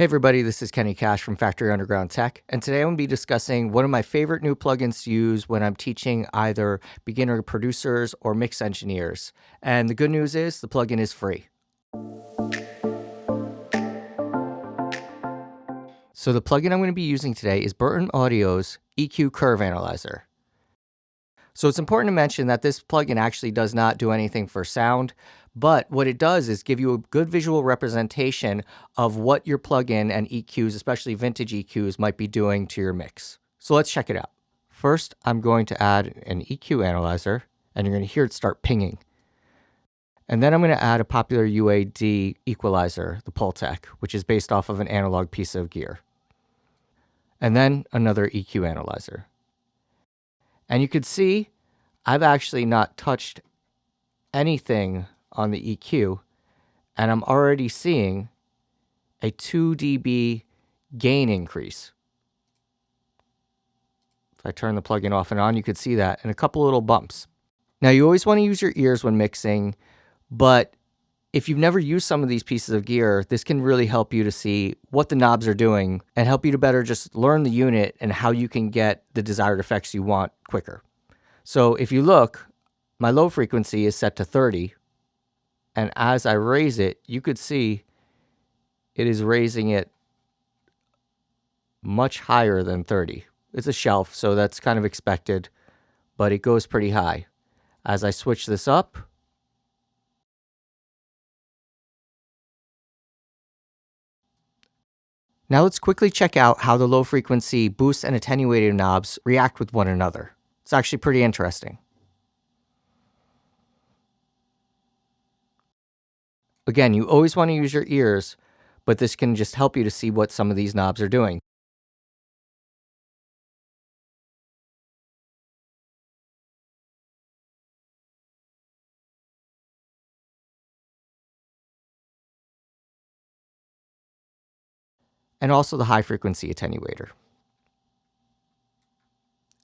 Hey everybody, this is Kenny Cash from Factory Underground Tech, and today I'm going to be discussing one of my favorite new plugins to use when I'm teaching either beginner producers or mix engineers. And the good news is the plugin is free. So the plugin I'm going to be using today is Bertom Audio's EQ Curve Analyzer. So it's important to mention that this plugin actually does not do anything for sound, but what it does is give you a good visual representation of what your plugin and EQs, especially vintage EQs, might be doing to your mix. So let's check it out. First, I'm going to add an EQ analyzer, and you're going to hear it start pinging. And then I'm going to add a popular UAD equalizer, the Pultec, which is based off of an analog piece of gear. And then another EQ analyzer. And you can see I've actually not touched anything on the EQ, and I'm already seeing a 2 dB gain increase. If I turn the plugin off and on, you could see that, and a couple little bumps. Now, you always want to use your ears when mixing, but if you've never used some of these pieces of gear, this can really help you to see what the knobs are doing and help you to better just learn the unit and how you can get the desired effects you want quicker. So if you look, my low frequency is set to 30, and as I raise it, you could see it is raising it much higher than 30. It's a shelf, so that's kind of expected, but it goes pretty high. As I switch this up, now let's quickly check out how the low frequency boost and attenuated knobs react with one another. It's actually pretty interesting. Again, you always want to use your ears, but this can just help you to see what some of these knobs are doing. And also the high frequency attenuator.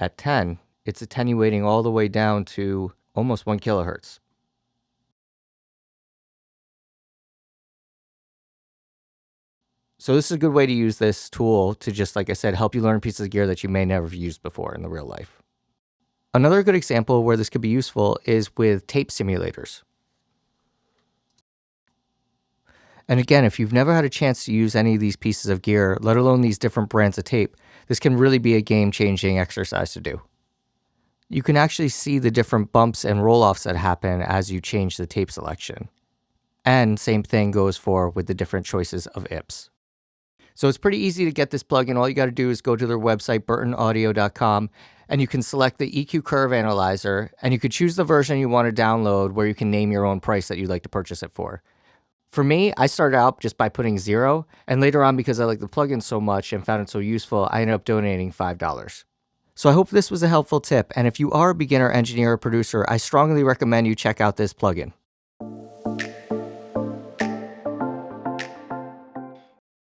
At 10, it's attenuating all the way down to almost 1 kilohertz. So this is a good way to use this tool to just, like I said, help you learn pieces of gear that you may never have used before in the real life. Another good example where this could be useful is with tape simulators. And again, if you've never had a chance to use any of these pieces of gear, let alone these different brands of tape, this can really be a game-changing exercise to do. You can actually see the different bumps and roll-offs that happen as you change the tape selection. And same thing goes for with the different choices of IPs. So it's pretty easy to get this plugin. All you got to do is go to their website, bertomaudio.com, and you can select the EQ Curve Analyzer, and you could choose the version you want to download where you can name your own price that you'd like to purchase it for. For me, I started out just by putting 0, and later on, because I like the plugin so much and found it so useful, I ended up donating $5. So I hope this was a helpful tip, and if you are a beginner engineer or producer, I strongly recommend you check out this plugin.